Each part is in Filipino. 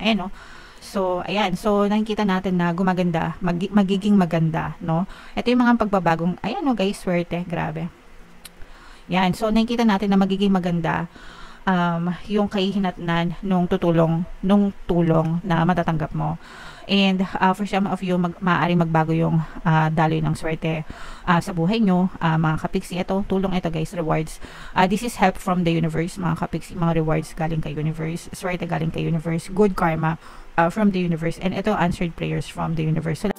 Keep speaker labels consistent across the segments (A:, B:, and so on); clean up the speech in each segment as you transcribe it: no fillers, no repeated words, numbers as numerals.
A: Ayan, no? So, ayan. So, nakikita natin na gumaganda, magiging maganda, no? Ito yung mga pagbabagong, ayan, no, guys, swerte, grabe. Yan. So, nakikita natin na magiging maganda yung kahihinatnan nung tulong na matatanggap mo. And for some of you, maaaring magbago yung daloy ng swerte sa buhay nyo, mga kapiksi. Ito, tulong ito guys, rewards. This is help from the universe, mga kapiksi, mga rewards galing kay universe, swerte galing kay universe, good karma from the universe. And ito, answered prayers from the universe. So,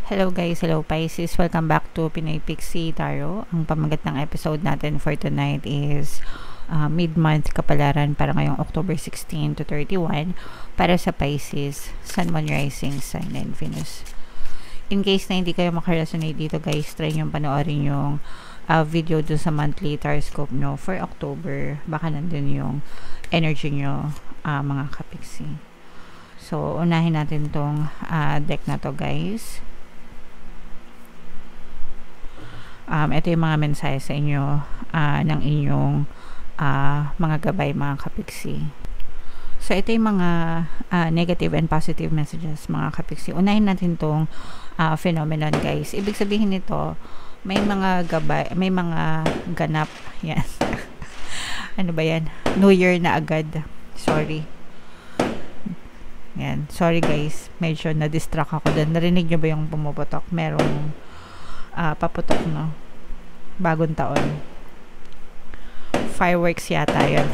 A: hello guys, hello Pisces, welcome back to Pinoy Pixie Tarot. Ang pamagat ng episode natin for tonight is mid-month kapalaran para ngayong October 16 to 31 para sa Pisces, Sun, Moon, Rising, Sign, and Venus. In case na hindi kayo makaresonate dito guys, try nyo panoorin yung video dun sa monthly horoscope nyo for October. Baka nandun yung energy nyo, mga kapiksi. So, unahin natin tong deck na to guys. Ito yung mga mensahe sa inyo ng inyong mga gabay, mga kapiksi. So, ito yung mga negative and positive messages, mga kapiksi. Unahin natin tong phenomenon, guys. Ibig sabihin nito, may mga gabay, may mga ganap. Yan. Ano ba yan? New Year na agad. Sorry. Yan. Sorry, guys. Medyo na-distract ako doon. Narinig nyo ba yung pumuputok? Merong paputok, no? Bagong taon. Fireworks yata yun.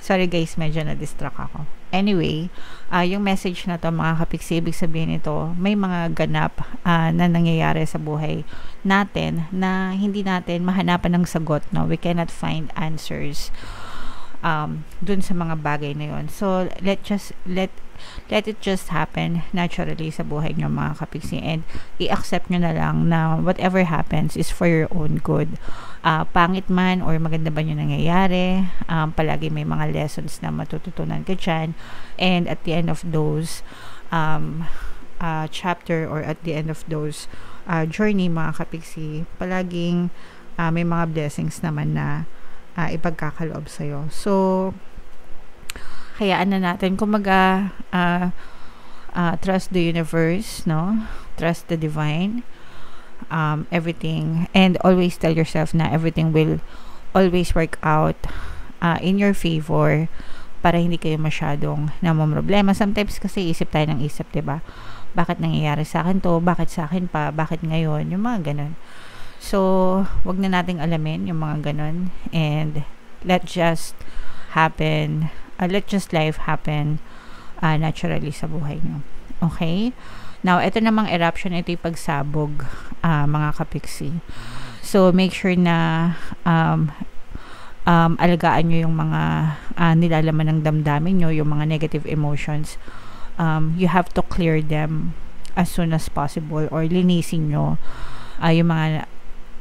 A: Sorry guys, medyo na-distract ako. Anyway, yung message na to, mga kapiksi, ibig sabihin ito, may mga ganap na nangyayari sa buhay natin na hindi natin mahanapan ng sagot, no? We cannot find answers dun sa mga bagay na yun. So, let it just happen naturally sa buhay nyo, mga kapiksi, and i-accept nyo na lang na whatever happens is for your own good. Pangit man or maganda ba yung nangyayari, palagi may mga lessons na matututunan ka dyan, and at the end of those chapter or at the end of those journey, mga kapiksi, palaging may mga blessings naman na ipagkakaloob sa'yo. So, hayaan na natin, kumaga, trust the universe, no? Trust the divine, everything, and always tell yourself na everything will always work out in your favor para hindi kayo masyadong namomroblema. Sometimes kasi isip tayo ng isip, diba? Bakit nangyayari sa akin to? Bakit sa akin pa? Bakit ngayon? Yung mga ganun. So, wag na nating alamin yung mga ganun, and let just happen, let just life happen naturally sa buhay nyo. Okay? Now, ito namang eruption, ito yung pagsabog, mga kapiksi. So, make sure na alagaan nyo yung mga nilalaman ng damdamin nyo, yung mga negative emotions. You have to clear them as soon as possible, or linisin nyo yung mga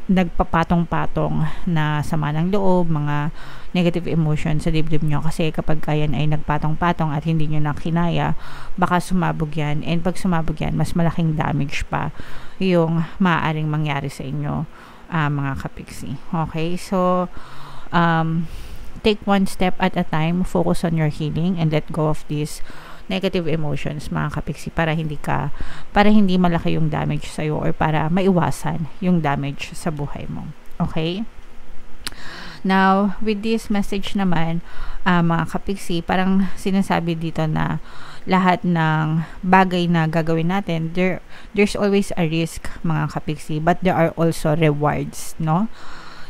A: nagpapatong-patong na sama ng loob, mga negative emotions sa dibdib nyo, kasi kapag yan ay nagpatong-patong at hindi nyo na kinaya, baka sumabog yan, and pag sumabog yan, mas malaking damage pa yung maaaring mangyari sa inyo, mga kapiksi. Okay, so take one step at a time, focus on your healing, and let go of these negative emotions, mga kapiksi, para hindi malaki yung damage sa iyo, or para maiwasan yung damage sa buhay mo. Okay? Now, with this message naman, mga kapiksi, parang sinasabi dito na lahat ng bagay na gagawin natin, there's always a risk, mga kapiksi, but there are also rewards, no?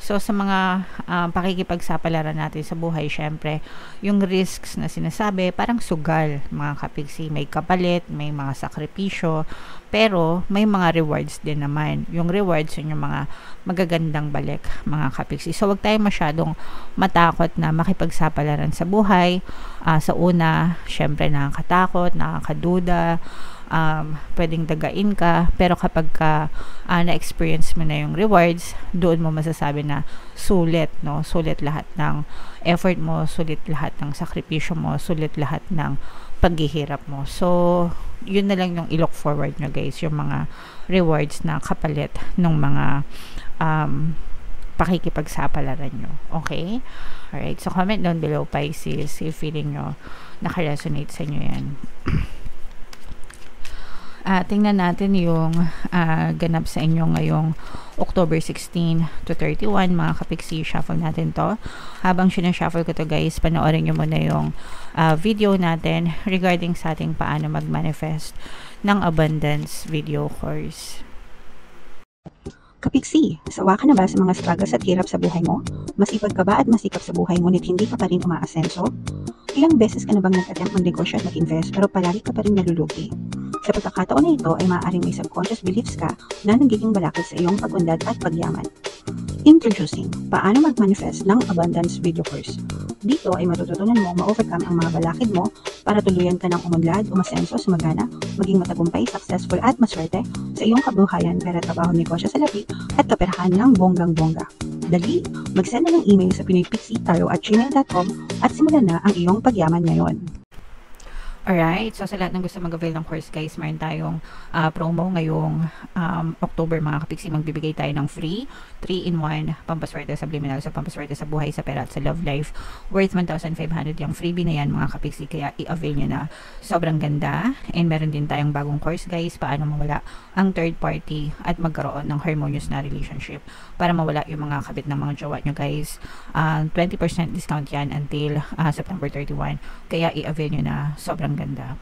A: So, sa mga pakikipagsapalaran natin sa buhay, syempre, yung risks na sinasabi, parang sugal, mga kapiksi. May kapalit, may mga sakripisyo, pero may mga rewards din naman. Yung rewards, yun yung mga magagandang balik, mga kapiksi. So, wag tayo masyadong matakot na makipagsapalaran sa buhay. Sa una, syempre, nakakatakot, nakakaduda, pwedeng dagain ka, pero kapag na-experience mo na yung rewards, doon mo masasabi na sulit, no? Sulit lahat ng effort mo, sulit lahat ng sakripisyo mo, sulit lahat ng paghihirap mo. So, yun na lang yung i-look forward nyo guys, yung mga rewards na kapalit ng mga pakikipagsapalaran nyo. Okay? Alright, so comment down below, Pisces, if feeling nyo nakaresonate sa inyo yan. Tingnan natin yung ganap sa inyo ngayong October 16 to 31, mga kapiksi. Shuffle natin to. Habang sinashuffle ko to guys, panoorin nyo muna yung video natin regarding sa ating paano mag-manifest ng abundance video course.
B: Kapiksi, sawa ka na ba sa mga struggles at hirap sa buhay mo? Masipag ka ba at masikap sa buhay ngunit hindi ka pa rin umaasenso? Ilang beses ka na bang nag-attempt mag-negosyo at mag-invest pero palagi ka pa rin nalulugi? Sa pagkakataon na ito ay maaaring may subconscious beliefs ka na nagiging balakid sa iyong pag-unlad at pagyaman. Introducing, paano mag-manifest ng abundance video course. Dito ay matututunan mo ma-overcome ang mga balakid mo para tuluyan ka ng umunlad, umasenso, sumagana, maging matagumpay, successful at maswerte sa iyong kabuhayan, pera, trabaho, negosyo sa labi at kaperahan ng bonggang-bongga. Dali, mag-send na ng email sa pinoypixie@gmail.com at simulan na ang iyong pagyaman ngayon.
A: Alright, so sa lahat ng gusto mag-avail ng course guys, meron tayong promo ngayong October mga kapiksi. Magbibigay tayo ng free 3-in-1 pampaswerte sa subliminal, sa pampaswerte sa buhay, sa pera at sa love life, worth 1,500 yung freebie na yan mga kapiksi, kaya i-avail nyo na. Sobrang ganda. And meron din tayong bagong course guys, paano mawala ang third party at magkaroon ng harmonious na relationship, para mawala yung mga kabit ng mga jowa nyo guys. 20% discount yan until September 31, kaya i-avail nyo na. Sobrang ganda.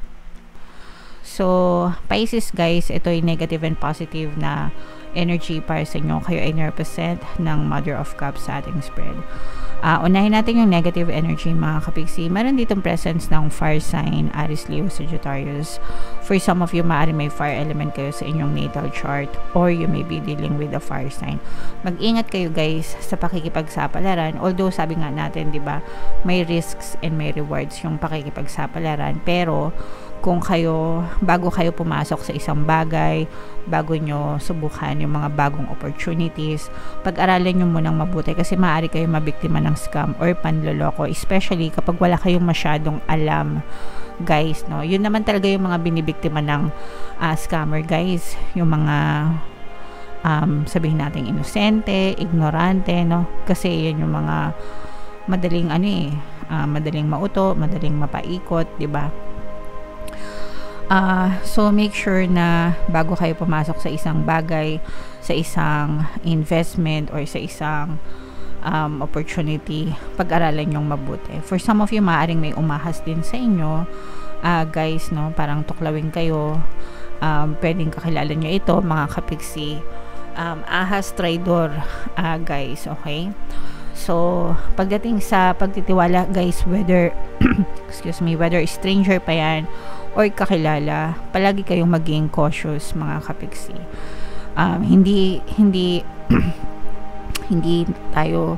A: So, Pisces guys, ito ay negative and positive na energy para sa inyo. Kayo ay represent ng Mother of Cups sa ating spread. Unahin natin yung negative energy mga kapiksi. Meron ditong presence ng fire sign, Aries, Leo, Sagittarius. For some of you, maaaring may fire element kayo sa inyong natal chart, or you may be dealing with a fire sign. Mag-ingat kayo guys sa pakikipagsapalaran. Although sabi nga natin, di ba, may risks and may rewards yung pakikipagsapalaran. Pero kung kayo, bago kayo pumasok sa isang bagay, bago nyo subukan yung mga bagong opportunities, pag-aralan nyo munang mabuti, kasi maaari kayo mabiktima ng scam or panloloko, especially kapag wala kayong masyadong alam guys, no? Yun naman talaga yung mga binibiktima ng scammer guys, yung mga sabihin natin inosente, ignorante, no? Kasi yan yung mga madaling madaling mauto, madaling mapaikot, di ba? So make sure na bago kayo pumasok sa isang bagay, sa isang investment or sa isang opportunity, pag-aralan nyong mabuti. For some of you, maaaring may umahas din sa inyo guys, no? Parang tuklawin kayo. Pwedeng kakilala nyo ito mga kapiksi. Ahas, traidor guys, okay? So pagdating sa pagtitiwala guys, whether excuse me, whether stranger pa yan or kakilala, palagi kayong maging cautious mga kapiksi. Hindi tayo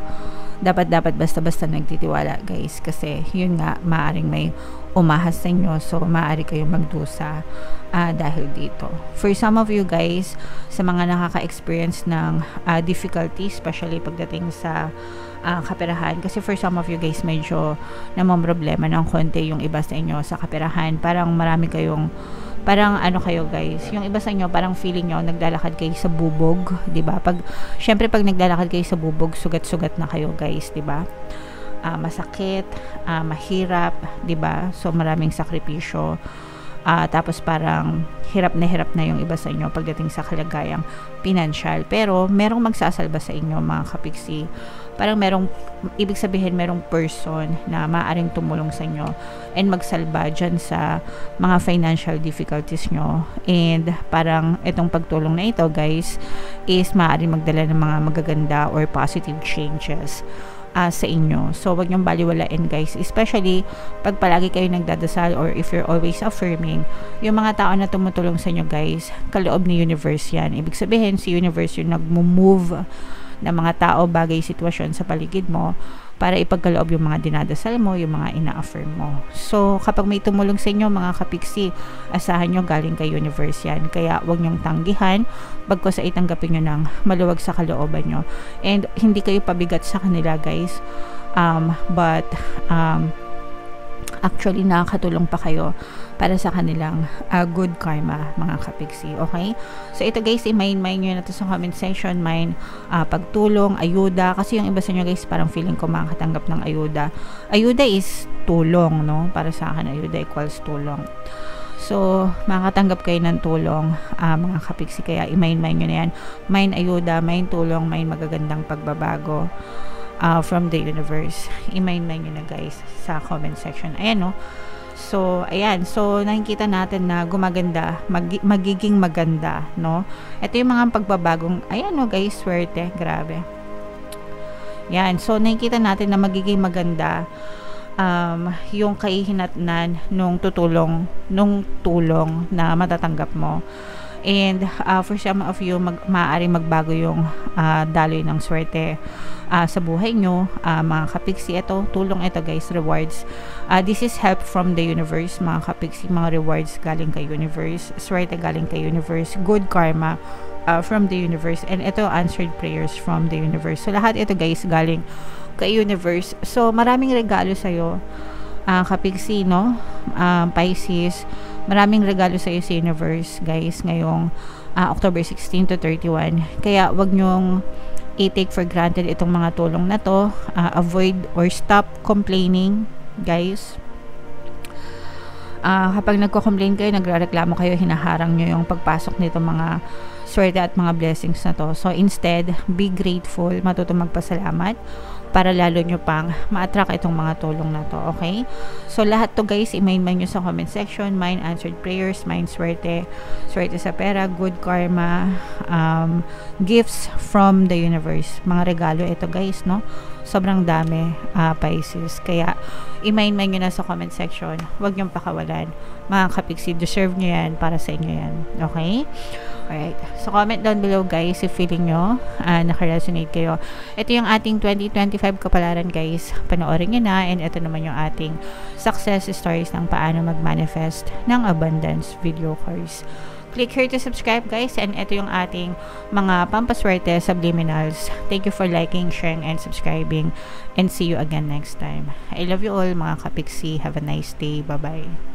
A: dapat basta-basta nagtitiwala guys, kasi yun nga, maaring may umahas sa inyo, so maaari kayong magdusa dahil dito. For some of you guys, sa mga nakaka-experience ng difficulty, especially pagdating sa kaperahan, kasi for some of you guys, medyo namamroblema ng konti yung iba sa inyo sa kaperahan. Parang marami kayong, parang kayo guys, yung iba sa inyo, parang feeling nyo naglalakad kayo sa bubog, diba? Syempre pag naglalakad kayo sa bubog, sugat-sugat na kayo guys, diba? Masakit, mahirap, diba? So maraming sakripisyo. Tapos parang hirap na yung iba sa inyo pagdating sa kalagayang pinansyal. Pero merong magsasalba sa inyo mga kapiksi. Parang ibig sabihin merong person na maaaring tumulong sa inyo and magsalba dyan sa mga financial difficulties nyo. And parang itong pagtulong na ito guys is maaaring magdala ng mga magaganda or positive changes sa inyo. So wag niyong baliwalain guys, especially pag palagi kayo nagdadasal or if you're always affirming, yung mga tao na tumutulong sa inyo guys, kaloob ni universe yan. Ibig sabihin si universe yung nagmo-move ng mga tao, bagay, sitwasyon sa paligid mo para ipagkaloob yung mga dinadasal mo, yung mga ina-affirm mo. So kapag may tumulong sa inyo mga kapiksi, asahan nyo galing kay universe yan. Kaya wag nyong tanggihan, bagkos ay tanggapin nyo ng maluwag sa kalooban nyo. And hindi kayo pabigat sa kanila guys, but actually nakakatulong pa kayo para sa kanilang good karma, mga kapiksi. Okay? So ito guys, i-mind nyo na to sa comment section. Mind pagtulong, ayuda, kasi yung iba sa nyo guys parang feeling ko makakatanggap ng ayuda. Ayuda is tulong, no? Para sa akin, ayuda equals tulong. So, makakatanggap kayo ng tulong, mga kapiksi, kaya i-mind nyo na yan. Mind ayuda, mind tulong, mind magagandang pagbabago from the universe. I-mind nyo na guys sa comment section. Ayan, no? So, ayan. So, nakikita natin na gumaganda, magiging maganda, no? Ito yung mga pagbabagong, ayan, no guys, swerte. Grabe. Yan. So, nakikita natin na magiging maganda yung kahihinatnan nung tulong na matatanggap mo. And for some of you, maaaring magbago yung daloy ng swerte sa buhay nyo, mga kapiksi. Ito, tulong ito guys, rewards. This is help from the universe, mga kapiksi. Mga rewards galing kay universe, swerte galing kay universe, good karma from the universe, and ito, answered prayers from the universe. So lahat ito guys galing kay universe. So maraming regalo sa'yo, kapiksi, no? Pisces, maraming regalo sa iyo sa universe guys ngayong October 16 to 31. Kaya wag nyong i-take for granted itong mga tulong na to. Avoid or stop complaining guys. Kapag nagko-complain kayo, nagrereklamo kayo, hinaharang nyo yung pagpasok nito mga swerte at mga blessings na to. So instead, be grateful, matutong magpasalamat para lalo nyo pang ma-attract itong mga tulong na to, okay? So lahat to guys, i-mind nyo sa comment section. Mind answered prayers, mind swerte, swerte sa pera, good karma, gifts from the universe, mga regalo ito guys, no? Sobrang dami, Pisces. Kaya i-mind nyo na sa comment section, huwag nyong pakawalan, mga kapiksi, deserve nyo yan, para sa inyo yan, okay? Alright, so comment down below guys if feeling nyo naka-resonate kayo. Ito yung ating 2025 kapalaran guys, panoorin nyo na. And ito naman yung ating success stories ng paano mag-manifest ng abundance video course. Click here to subscribe guys, and ito yung ating mga pampaswerte subliminals. Thank you for liking, sharing, and subscribing, and see you again next time. I love you all mga kapiksi. Have a nice day. Bye bye.